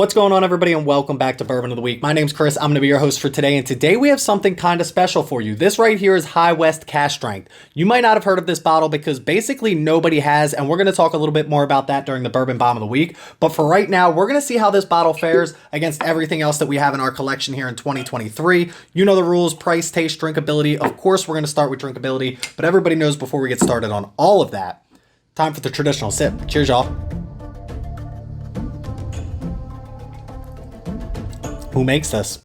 What's going on, everybody, and welcome back to Bourbon of the Week. My name's Chris. I'm going to be your host for today, and today we have something kind of special for you. This right here is High West Cask Strength. You might not have heard of this bottle because basically nobody has, and we're going to talk a little bit more about that during the Bourbon Bomb of the Week. But for right now, we're going to see how this bottle fares against everything else that we have in our collection here in 2023. You know the rules: price, taste, drinkability. Of course, we're going to start with drinkability, but everybody knows before we get started on all of that, time for the traditional sip. Cheers, y'all. Who makes this?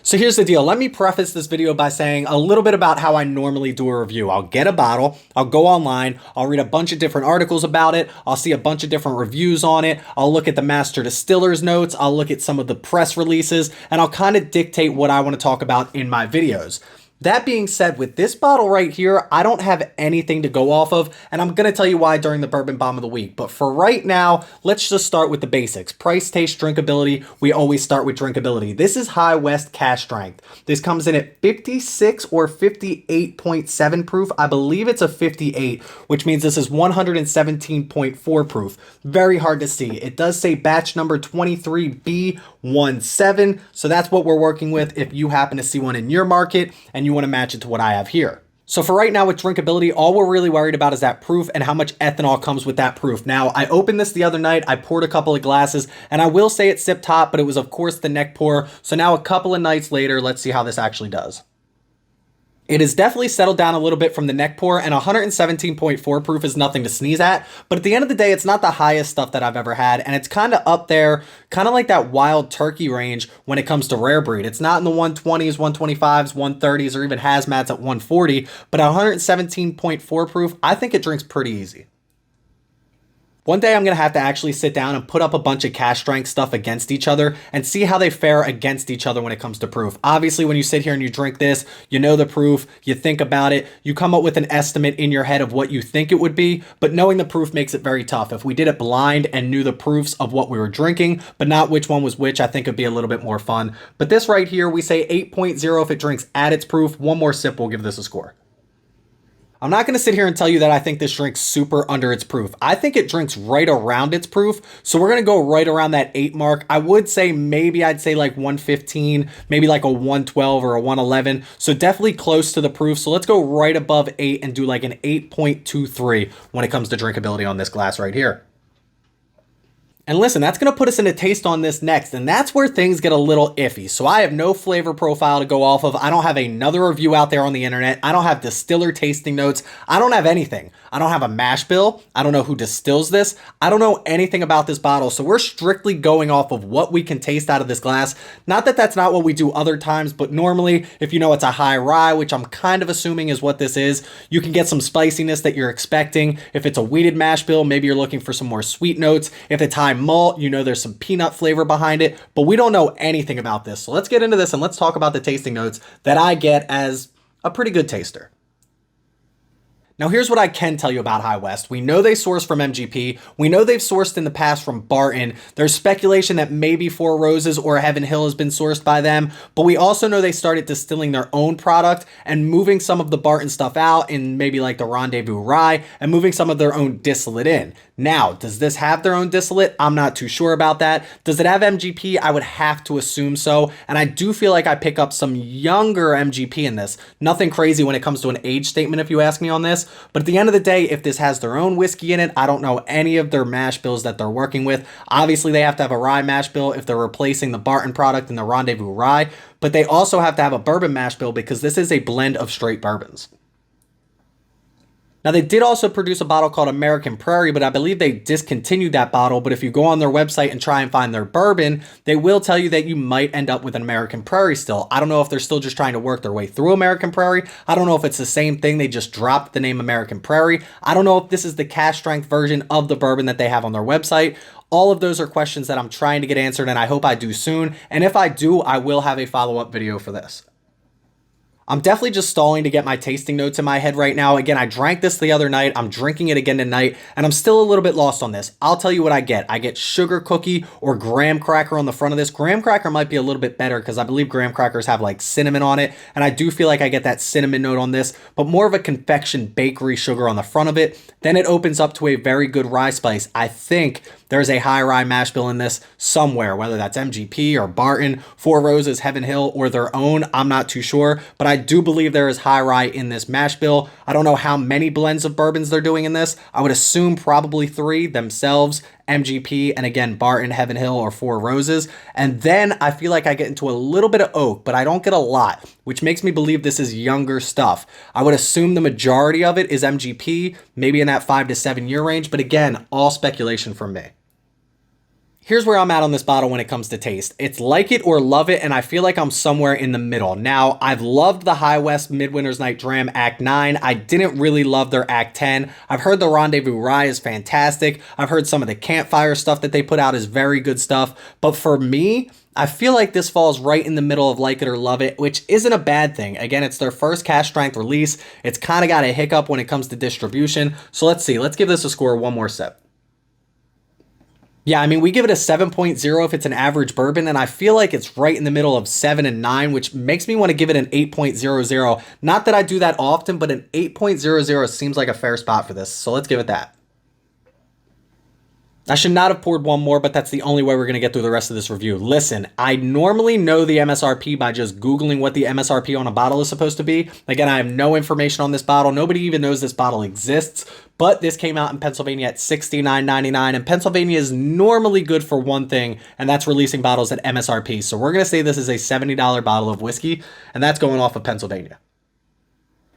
So here's the deal. Let me preface this video by saying a little bit about how I normally do a review. I'll get a bottle, I'll go online, I'll read a bunch of different articles about it, I'll see a bunch of different reviews on it, I'll look at the master distiller's notes, I'll look at some of the press releases, and I'll kind of dictate what I want to talk about in my videos. That being said, with this bottle right here, I don't have anything to go off of, and I'm going to tell you why during the Bourbon Bomb of the Week. But for right now, let's just start with the basics. Price, taste, drinkability. We always start with drinkability. This is High West Cask Strength. This comes in at 56 or 58.7 proof. I believe it's a 58, which means this is 117.4 proof. Very hard to see. It does say batch number 23B17, so that's what we're working with if you happen to see one in your market and you want to match it to what I have here. So for right now with drinkability, all we're really worried about is that proof and how much ethanol comes with that proof. Now, I opened this the other night, I poured a couple of glasses, and I will say it sipped hot, but it was of course the neck pour. So now a couple of nights later, let's see how this actually does. It has definitely settled down a little bit from the neck pour, and 117.4 proof is nothing to sneeze at. But at the end of the day, it's not the highest stuff that I've ever had, and it's kind of up there, kind of like that wild turkey range when it comes to rare breed. It's not in the 120s, 125s, 130s, or even hazmats at 140, but at 117.4 proof, I think it drinks pretty easy. One day I'm going to have to actually sit down and put up a bunch of cask strength stuff against each other and see how they fare against each other when it comes to proof. Obviously, when you sit here and you drink this, you know the proof, you think about it, you come up with an estimate in your head of what you think it would be, but knowing the proof makes it very tough. If we did it blind and knew the proofs of what we were drinking, but not which one was which, I think it'd be a little bit more fun. But this right here, we say 8.0 if it drinks at its proof. One more sip, we'll give this a score. I'm not going to sit here and tell you that I think this drinks super under its proof. I think it drinks right around its proof. So we're going to go right around that 8 mark. I would say I'd say like 115, maybe like a 112 or a 111. So definitely close to the proof. So let's go right above 8 and do like an 8.23 when it comes to drinkability on this glass right here. And listen, that's going to put us in a taste on this next, and that's where things get a little iffy. So I have no flavor profile to go off of. I don't have another review out there on the internet. I don't have distiller tasting notes. I don't have anything. I don't have a mash bill. I don't know who distills this. I don't know anything about this bottle. So we're strictly going off of what we can taste out of this glass. Not that that's not what we do other times, but normally if you know it's a high rye, which I'm kind of assuming is what this is, you can get some spiciness that you're expecting. If it's a wheated mash bill, maybe you're looking for some more sweet notes. If it's high malt, you know there's some peanut flavor behind it, but we don't know anything about this. So let's get into this and let's talk about the tasting notes that I get as a pretty good taster. Now here's what I can tell you about High West. We know they source from MGP. We know they've sourced in the past from Barton. There's speculation that maybe Four Roses or Heaven Hill has been sourced by them, but we also know they started distilling their own product and moving some of the Barton stuff out in maybe like the Rendezvous Rye and moving some of their own distillate in. Now, does this have their own distillate? I'm not too sure about that. Does it have MGP? I would have to assume so, and I do feel like I pick up some younger MGP in this. Nothing crazy when it comes to an age statement if you ask me on this. But at the end of the day, if this has their own whiskey in it, I don't know any of their mash bills that they're working with. Obviously, they have to have a rye mash bill if they're replacing the Barton product in the Rendezvous Rye, but they also have to have a bourbon mash bill because this is a blend of straight bourbons. Now, they did also produce a bottle called American Prairie, but I believe they discontinued that bottle. But if you go on their website and try and find their bourbon, they will tell you that you might end up with an American Prairie still. I don't know if they're still just trying to work their way through American Prairie. I don't know if it's the same thing. They just dropped the name American Prairie. I don't know if this is the cask strength version of the bourbon that they have on their website. All of those are questions that I'm trying to get answered, and I hope I do soon. And if I do, I will have a follow-up video for this. I'm definitely just stalling to get my tasting notes in my head right now. Again, I drank this the other night. I'm drinking it again tonight, and I'm still a little bit lost on this. I'll tell you what I get. I get sugar cookie or graham cracker on the front of this. Graham cracker might be a little bit better because I believe graham crackers have like cinnamon on it, and I do feel like I get that cinnamon note on this, but more of a confection bakery sugar on the front of it. Then it opens up to a very good rye spice. I think there's a high rye mash bill in this somewhere, whether that's MGP or Barton, Four Roses, Heaven Hill, or their own. I'm not too sure, but I do believe there is high rye in this mash bill. I don't know how many blends of bourbons they're doing in this. I would assume probably 3 themselves, MGP, and again, Barton, Heaven Hill, or Four Roses. And then I feel like I get into a little bit of oak, but I don't get a lot, which makes me believe this is younger stuff. I would assume the majority of it is MGP, maybe in that 5 to 7 year range, but again, all speculation from me. Here's where I'm at on this bottle when it comes to taste. It's like it or love it, and I feel like I'm somewhere in the middle. Now, I've loved the High West Midwinter's Night Dram Act 9. I didn't really love their Act 10. I've heard the Rendezvous Rye is fantastic. I've heard some of the campfire stuff that they put out is very good stuff. But for me, I feel like this falls right in the middle of like it or love it, which isn't a bad thing. Again, it's their first cask strength release. It's kind of got a hiccup when it comes to distribution. So let's see. Let's give this a score. One more sip. Yeah, I mean, we give it a 7.0 if it's an average bourbon, and I feel like it's right in the middle of 7 and 9, which makes me want to give it an 8.00. Not that I do that often, but an 8.00 seems like a fair spot for this, so let's give it that. I should not have poured one more, but that's the only way we're going to get through the rest of this review. Listen, I normally know the MSRP by just Googling what the MSRP on a bottle is supposed to be. Again, I have no information on this bottle. Nobody even knows this bottle exists, but this came out in Pennsylvania at $69.99, and Pennsylvania is normally good for one thing, and that's releasing bottles at MSRP. So we're going to say this is a $70 bottle of whiskey, and that's going off of Pennsylvania.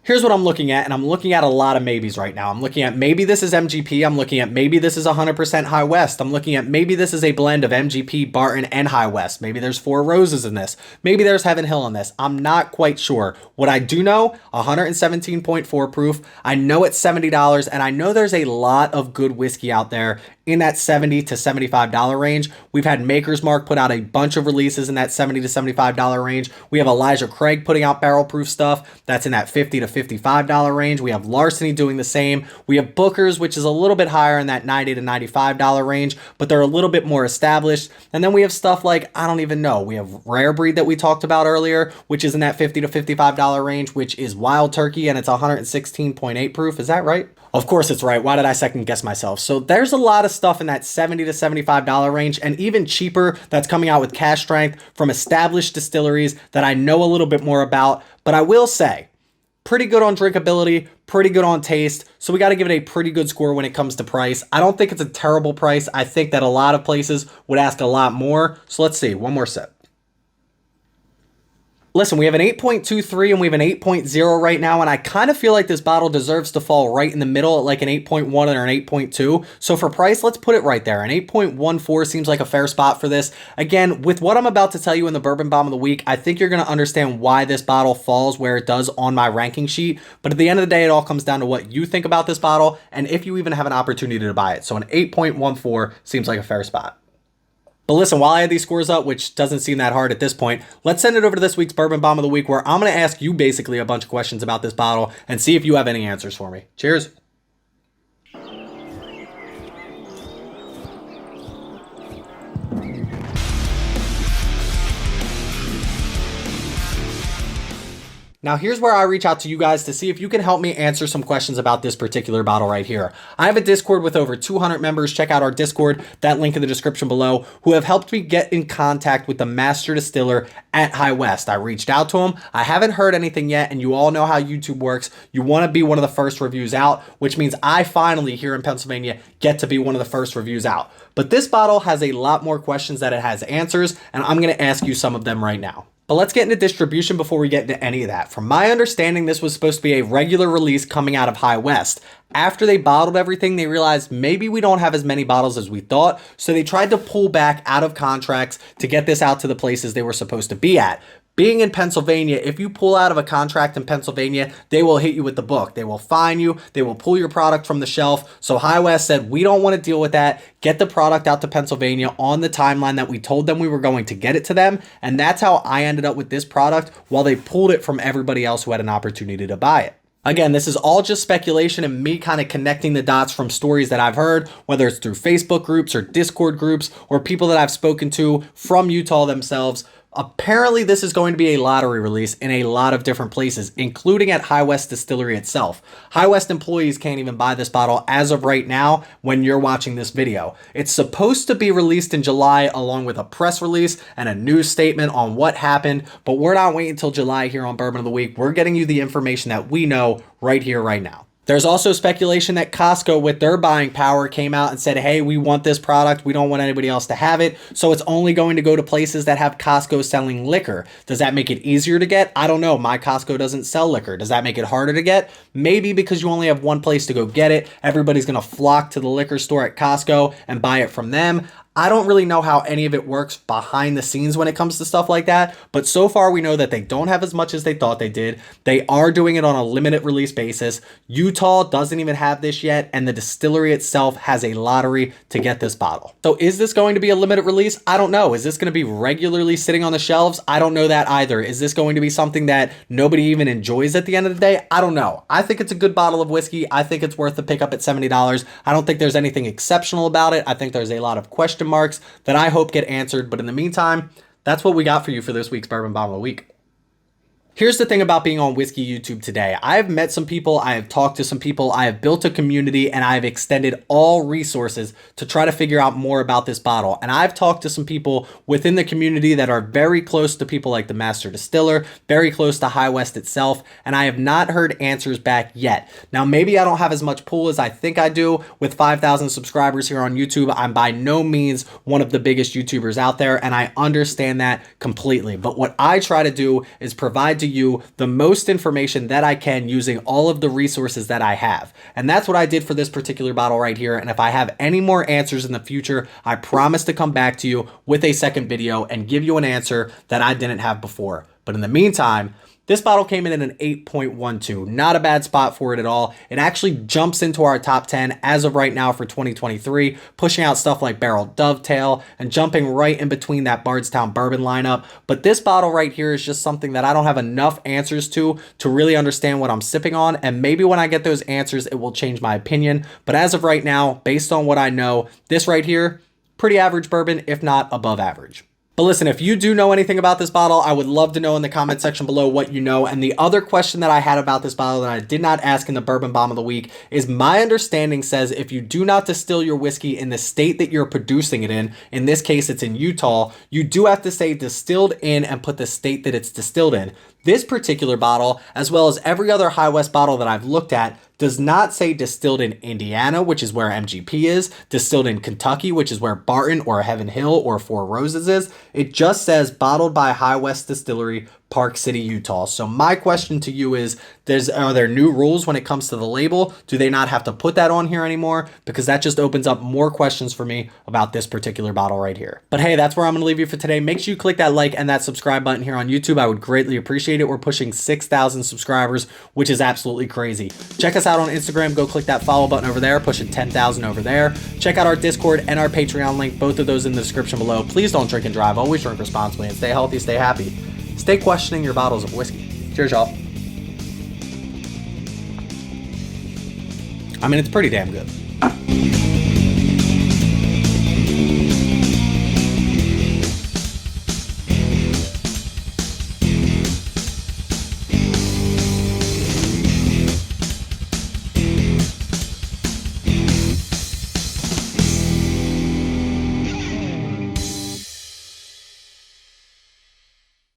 Here's what I'm looking at, and I'm looking at a lot of maybes right now. I'm looking at maybe this is MGP. I'm looking at maybe this is 100% High West. I'm looking at maybe this is a blend of MGP, Barton, and High West. Maybe there's Four Roses in this. Maybe there's Heaven Hill in this. I'm not quite sure. What I do know, 117.4 proof. I know it's $70, and I know there's a lot of good whiskey out there in that $70 to $75 range. We've had Maker's Mark put out a bunch of releases in that $70 to $75 range. We have Elijah Craig putting out barrel proof stuff that's in that $50 to $55 range. We have Larceny doing the same. We have Booker's, which is a little bit higher in that $90 to $95 range, but they're a little bit more established. And then we have stuff like, I don't even know. We have Rare Breed that we talked about earlier, which is in that $50 to $55 range, which is Wild Turkey, and it's 116.8 proof. Is that right? Of course it's right. Why did I second guess myself? So there's a lot of stuff in that $70 to $75 range, and even cheaper that's coming out with cask strength from established distilleries that I know a little bit more about. But I will say, pretty good on drinkability, pretty good on taste. So we got to give it a pretty good score when it comes to price. I don't think it's a terrible price. I think that a lot of places would ask a lot more. So let's see. One more sip. Listen, we have an 8.23 and we have an 8.0 right now, and I kind of feel like this bottle deserves to fall right in the middle at like an 8.1 or an 8.2. So for price, let's put it right there. An 8.14 seems like a fair spot for this. Again, with what I'm about to tell you in the Bourbon Bomb of the Week, I think you're going to understand why this bottle falls where it does on my ranking sheet. But at the end of the day, it all comes down to what you think about this bottle and if you even have an opportunity to buy it. So an 8.14 seems like a fair spot. But listen, while I had these scores up, which doesn't seem that hard at this point, let's send it over to this week's Bourbon Bomb of the Week, where I'm going to ask you basically a bunch of questions about this bottle and see if you have any answers for me. Cheers. Now here's where I reach out to you guys to see if you can help me answer some questions about this particular bottle right here. I have a Discord with over 200 members. Check out our Discord, that link in the description below, who have helped me get in contact with the master distiller at High West. I reached out to him. I haven't heard anything yet, and you all know how YouTube works. You want to be one of the first reviews out, which means I finally, here in Pennsylvania, get to be one of the first reviews out. But this bottle has a lot more questions that it has answers, and I'm going to ask you some of them right now. But let's get into distribution before we get into any of that. From my understanding, this was supposed to be a regular release coming out of High West. After they bottled everything, they realized maybe we don't have as many bottles as we thought, so they tried to pull back out of contracts to get this out to the places they were supposed to be at. Being in Pennsylvania, if you pull out of a contract in Pennsylvania, they will hit you with the book. They will fine you. They will pull your product from the shelf. So High West said, we don't want to deal with that. Get the product out to Pennsylvania on the timeline that we told them we were going to get it to them. And that's how I ended up with this product while they pulled it from everybody else who had an opportunity to buy it. Again, this is all just speculation and me kind of connecting the dots from stories that I've heard, whether it's through Facebook groups or Discord groups or people that I've spoken to from Utah themselves. Apparently, this is going to be a lottery release in a lot of different places, including at High West Distillery itself. High West employees can't even buy this bottle as of right now when you're watching this video. It's supposed to be released in July along with a press release and a news statement on what happened, but we're not waiting until July here on Bourbon of the Week. We're getting you the information that we know right here, right now. There's also speculation that Costco, with their buying power, came out and said, hey, we want this product. We don't want anybody else to have it. So it's only going to go to places that have Costco selling liquor. Does that make it easier to get? I don't know. My Costco doesn't sell liquor. Does that make it harder to get? Maybe, because you only have one place to go get it. Everybody's going to flock to the liquor store at Costco and buy it from them. I don't really know how any of it works behind the scenes when it comes to stuff like that, but so far we know that they don't have as much as they thought they did. They are doing it on a limited release basis. Utah doesn't even have this yet, and the distillery itself has a lottery to get this bottle. So is this going to be a limited release? I don't know. Is this going to be regularly sitting on the shelves? I don't know that either. Is this going to be something that nobody even enjoys at the end of the day? I don't know. I think it's a good bottle of whiskey. I think it's worth the pickup at $70. I don't think there's anything exceptional about it. I think there's a lot of question marks that I hope get answered. But in the meantime, that's what we got for you for this week's Bourbon Bomb of the Week. Here's the thing about being on whiskey YouTube today. I have met some people, I have talked to some people, I have built a community, and I have extended all resources to try to figure out more about this bottle. And I've talked to some people within the community that are very close to people like the Master Distiller, very close to High West itself, and I have not heard answers back yet. Now, maybe I don't have as much pull as I think I do. With 5,000 subscribers here on YouTube, I'm by no means one of the biggest YouTubers out there, and I understand that completely. But what I try to do is provide to you the most information that I can using all of the resources that I have. And that's what I did for this particular bottle right here. And if I have any more answers in the future, I promise to come back to you with a second video and give you an answer that I didn't have before. But in the meantime, this bottle came in at an 8.12. Not a bad spot for it at all. It actually jumps into our top 10 as of right now for 2023, pushing out stuff like Barrel Dovetail and jumping right in between that Bardstown Bourbon lineup. But this bottle right here is just something that I don't have enough answers to really understand what I'm sipping on. And maybe when I get those answers, it will change my opinion. But as of right now, based on what I know, this right here, pretty average bourbon, if not above average. But listen, if you do know anything about this bottle, I would love to know in the comment section below what you know. And the other question that I had about this bottle that I did not ask in the Bourbon Bomb of the Week is, my understanding says if you do not distill your whiskey in the state that you're producing it in this case it's in Utah, you do have to say distilled in and put the state that it's distilled in. This particular bottle, as well as every other High West bottle that I've looked at, does not say distilled in Indiana, which is where MGP is, distilled in Kentucky, which is where Barton or Heaven Hill or Four Roses is. It just says bottled by High West Distillery, Park City, Utah. So my question to you is, are there new rules when it comes to the label? Do they not have to put that on here anymore? Because that just opens up more questions for me about this particular bottle right here. But hey, that's where I'm going to leave you for today. Make sure you click that like and that subscribe button here on YouTube. I would greatly appreciate it. We're pushing 6,000 subscribers, which is absolutely crazy. Check us out on Instagram. Go click that follow button over there, pushing 10,000 over there. Check out our Discord and our Patreon link, both of those in the description below. Please don't drink and drive. Always drink responsibly and stay healthy, stay happy. Stay questioning your bottles of whiskey. Cheers, y'all. I mean, it's pretty damn good.